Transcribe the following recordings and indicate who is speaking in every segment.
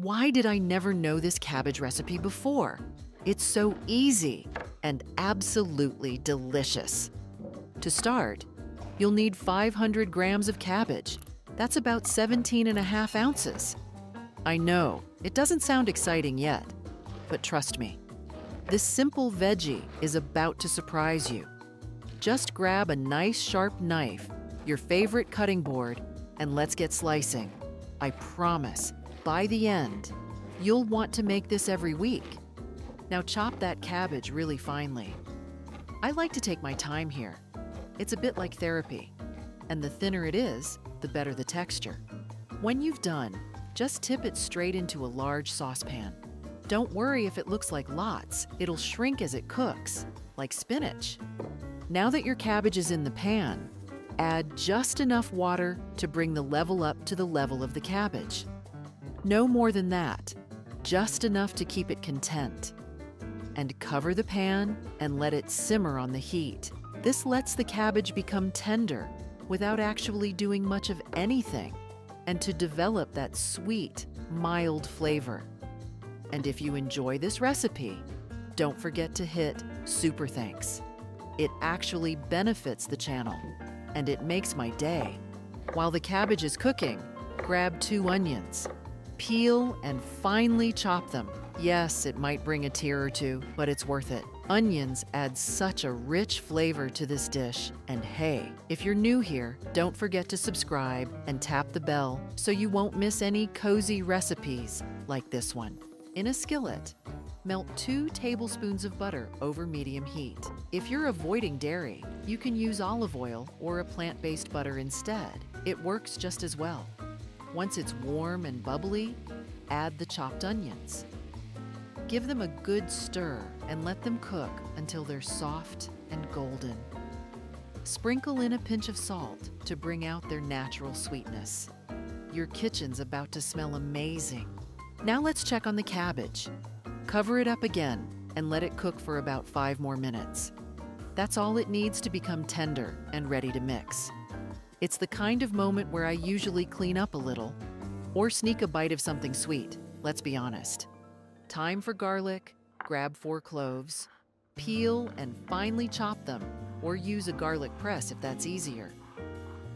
Speaker 1: Why did I never know this cabbage recipe before? It's so easy and absolutely delicious. To start, you'll need 500 grams of cabbage. That's about 17.5 ounces. I know, it doesn't sound exciting yet, but trust me, this simple veggie is about to surprise you. Just grab a nice sharp knife, your favorite cutting board, and let's get slicing. I promise, by the end, you'll want to make this every week. Now chop that cabbage really finely. I like to take my time here. It's a bit like therapy, and the thinner it is, the better the texture. When you've done, just tip it straight into a large saucepan. Don't worry if it looks like lots, it'll shrink as it cooks, like spinach. Now that your cabbage is in the pan, add just enough water to bring the level up to the level of the cabbage. No more than that, just enough to keep it content. And cover the pan and let it simmer on the heat. This lets the cabbage become tender without actually doing much of anything, and to develop that sweet, mild flavor. And if you enjoy this recipe, don't forget to hit super thanks. It actually benefits the channel, and it makes my day. While the cabbage is cooking, grab 2 onions. Peel and finely chop them. Yes, it might bring a tear or two, but it's worth it. Onions add such a rich flavor to this dish. And hey, if you're new here, don't forget to subscribe and tap the bell so you won't miss any cozy recipes like this one. In a skillet, melt 2 tablespoons of butter over medium heat. If you're avoiding dairy, you can use olive oil or a plant-based butter instead. It works just as well. Once it's warm and bubbly, add the chopped onions. Give them a good stir and let them cook until they're soft and golden. Sprinkle in a pinch of salt to bring out their natural sweetness. Your kitchen's about to smell amazing. Now let's check on the cabbage. Cover it up again and let it cook for about 5 more minutes. That's all it needs to become tender and ready to mix. It's the kind of moment where I usually clean up a little or sneak a bite of something sweet, let's be honest. Time for garlic, grab 4 cloves, peel and finely chop them, or use a garlic press if that's easier.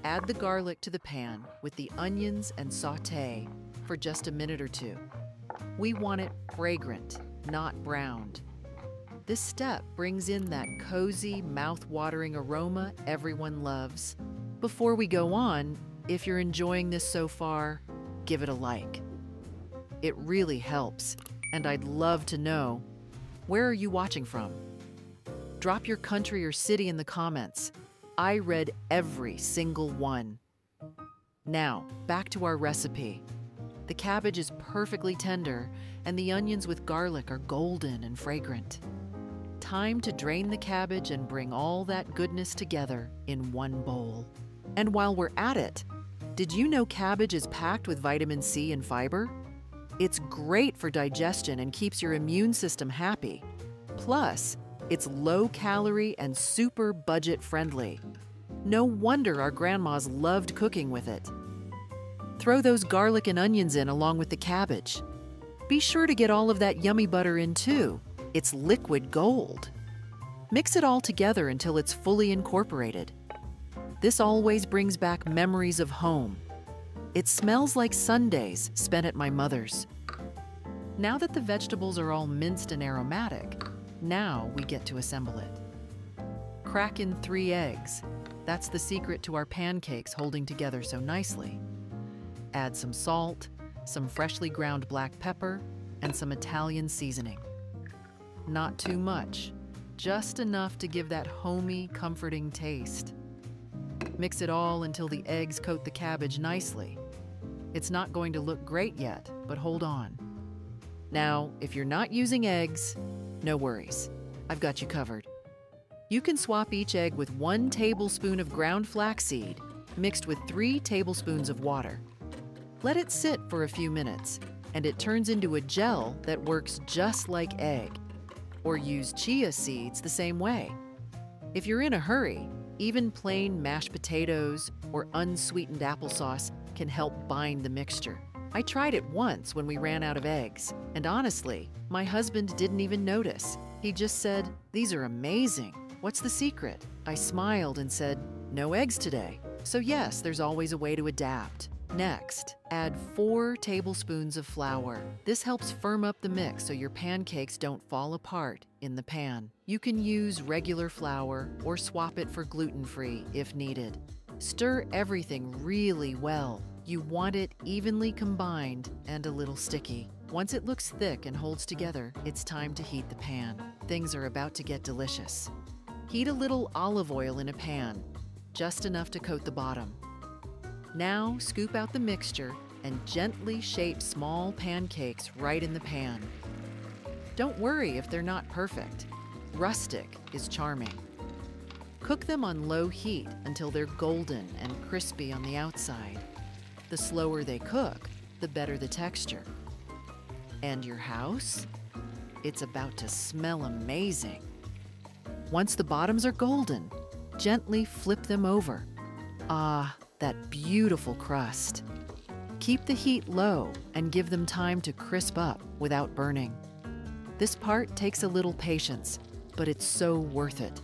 Speaker 1: Add the garlic to the pan with the onions and sauté for just a minute or 2. We want it fragrant, not browned. This step brings in that cozy, mouth-watering aroma everyone loves. Before we go on, if you're enjoying this so far, give it a like. It really helps, and I'd love to know, where are you watching from? Drop your country or city in the comments. I read every single one. Now, back to our recipe. The cabbage is perfectly tender, and the onions with garlic are golden and fragrant. Time to drain the cabbage and bring all that goodness together in one bowl. And while we're at it, did you know cabbage is packed with vitamin C and fiber? It's great for digestion and keeps your immune system happy. Plus, it's low-calorie and super budget-friendly. No wonder our grandmas loved cooking with it. Throw those garlic and onions in along with the cabbage. Be sure to get all of that yummy butter in too. It's liquid gold. Mix it all together until it's fully incorporated. This always brings back memories of home. It smells like Sundays spent at my mother's. Now that the vegetables are all minced and aromatic, now we get to assemble it. Crack in 3 eggs. That's the secret to our pancakes holding together so nicely. Add some salt, some freshly ground black pepper, and some Italian seasoning. Not too much, just enough to give that homey, comforting taste. Mix it all until the eggs coat the cabbage nicely. It's not going to look great yet, but hold on. Now, if you're not using eggs, no worries. I've got you covered. You can swap each egg with 1 tablespoon of ground flaxseed mixed with 3 tablespoons of water. Let it sit for a few minutes, and it turns into a gel that works just like egg. Or use chia seeds the same way. If you're in a hurry, even plain mashed potatoes or unsweetened applesauce can help bind the mixture. I tried it once when we ran out of eggs, and honestly, my husband didn't even notice. He just said, "These are amazing. What's the secret?" I smiled and said, "No eggs today." So yes, there's always a way to adapt. Next, add 4 tablespoons of flour. This helps firm up the mix so your pancakes don't fall apart in the pan. You can use regular flour or swap it for gluten-free if needed. Stir everything really well. You want it evenly combined and a little sticky. Once it looks thick and holds together, it's time to heat the pan. Things are about to get delicious. Heat a little olive oil in a pan, just enough to coat the bottom. Now scoop out the mixture and gently shape small pancakes right in the pan. Don't worry if they're not perfect. Rustic is charming. Cook them on low heat until they're golden and crispy on the outside. The slower they cook, the better the texture. And your house? It's about to smell amazing. Once the bottoms are golden, gently flip them over. Ah, that beautiful crust. Keep the heat low and give them time to crisp up without burning. This part takes a little patience, but it's so worth it.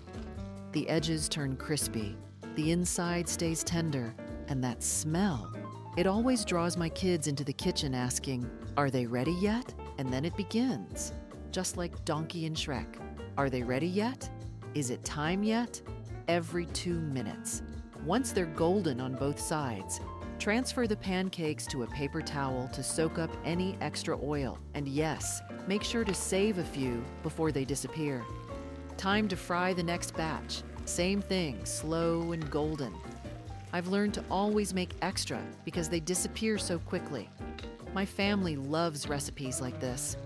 Speaker 1: The edges turn crispy, the inside stays tender, and that smell, it always draws my kids into the kitchen asking, "Are they ready yet?" And then it begins, just like Donkey and Shrek. Are they ready yet? Is it time yet? Every 2 minutes. Once they're golden on both sides, transfer the pancakes to a paper towel to soak up any extra oil. And yes, make sure to save a few before they disappear. Time to fry the next batch. Same thing, slow and golden. I've learned to always make extra because they disappear so quickly. My family loves recipes like this.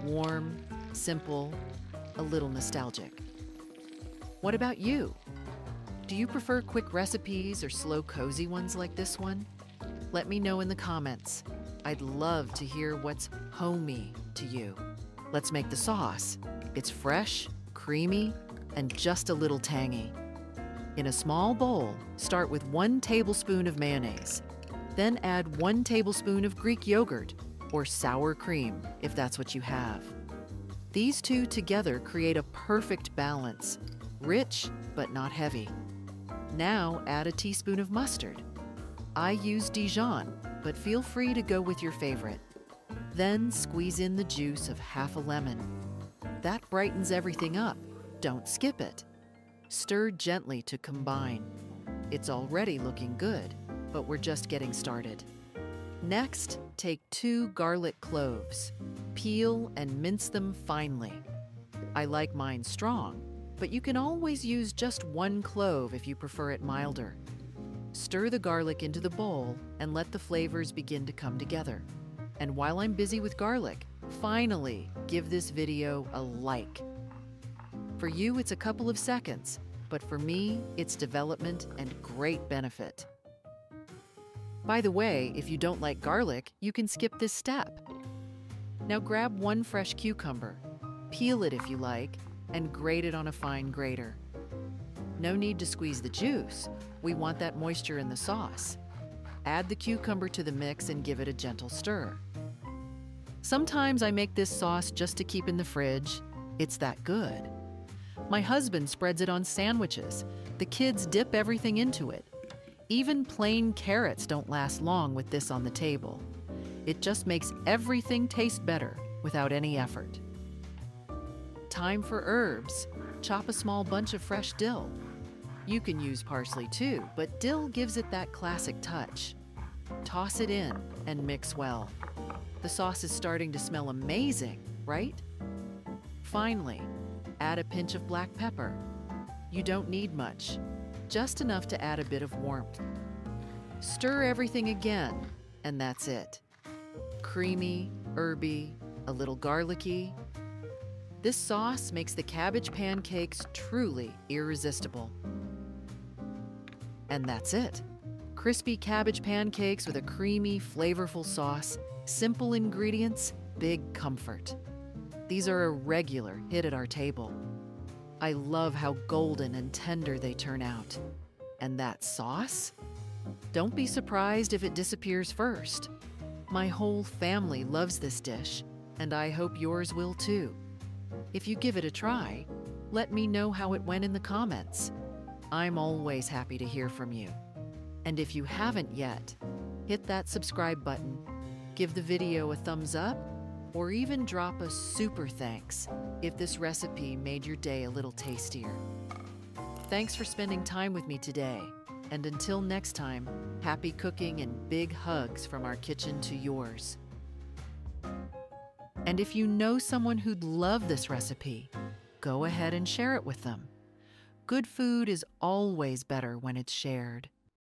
Speaker 1: Warm, simple, a little nostalgic. What about you? Do you prefer quick recipes or slow, cozy ones like this one? Let me know in the comments. I'd love to hear what's homey to you. Let's make the sauce. It's fresh, creamy, and just a little tangy. In a small bowl, start with 1 tablespoon of mayonnaise. Then add 1 tablespoon of Greek yogurt or sour cream if that's what you have. These two together create a perfect balance, rich but not heavy. Now add a teaspoon of mustard. I use Dijon, but feel free to go with your favorite. Then squeeze in the juice of half a lemon. That brightens everything up. Don't skip it. Stir gently to combine. It's already looking good, but we're just getting started. Next, take 2 garlic cloves. Peel and mince them finely. I like mine strong, but you can always use just 1 clove if you prefer it milder. Stir the garlic into the bowl and let the flavors begin to come together. And while I'm busy with garlic, finally give this video a like. For you, it's a couple of seconds, but for me, it's development and great benefit. By the way, if you don't like garlic, you can skip this step. Now grab 1 fresh cucumber, peel it if you like, and grate it on a fine grater. No need to squeeze the juice. We want that moisture in the sauce. Add the cucumber to the mix and give it a gentle stir. Sometimes I make this sauce just to keep in the fridge. It's that good. My husband spreads it on sandwiches. The kids dip everything into it. Even plain carrots don't last long with this on the table. It just makes everything taste better without any effort. Time for herbs. Chop a small bunch of fresh dill. You can use parsley too, but dill gives it that classic touch. Toss it in and mix well. The sauce is starting to smell amazing, right? Finally, add a pinch of black pepper. You don't need much, just enough to add a bit of warmth. Stir everything again, and that's it. Creamy, herby, a little garlicky. This sauce makes the cabbage pancakes truly irresistible. And that's it. Crispy cabbage pancakes with a creamy, flavorful sauce, simple ingredients, big comfort. These are a regular hit at our table. I love how golden and tender they turn out. And that sauce? Don't be surprised if it disappears first. My whole family loves this dish, and I hope yours will too. If you give it a try, let me know how it went in the comments. I'm always happy to hear from you. And if you haven't yet, hit that subscribe button, give the video a thumbs up, or even drop a super thanks if this recipe made your day a little tastier. Thanks for spending time with me today, and until next time, happy cooking and big hugs from our kitchen to yours. And if you know someone who'd love this recipe, go ahead and share it with them. Good food is always better when it's shared.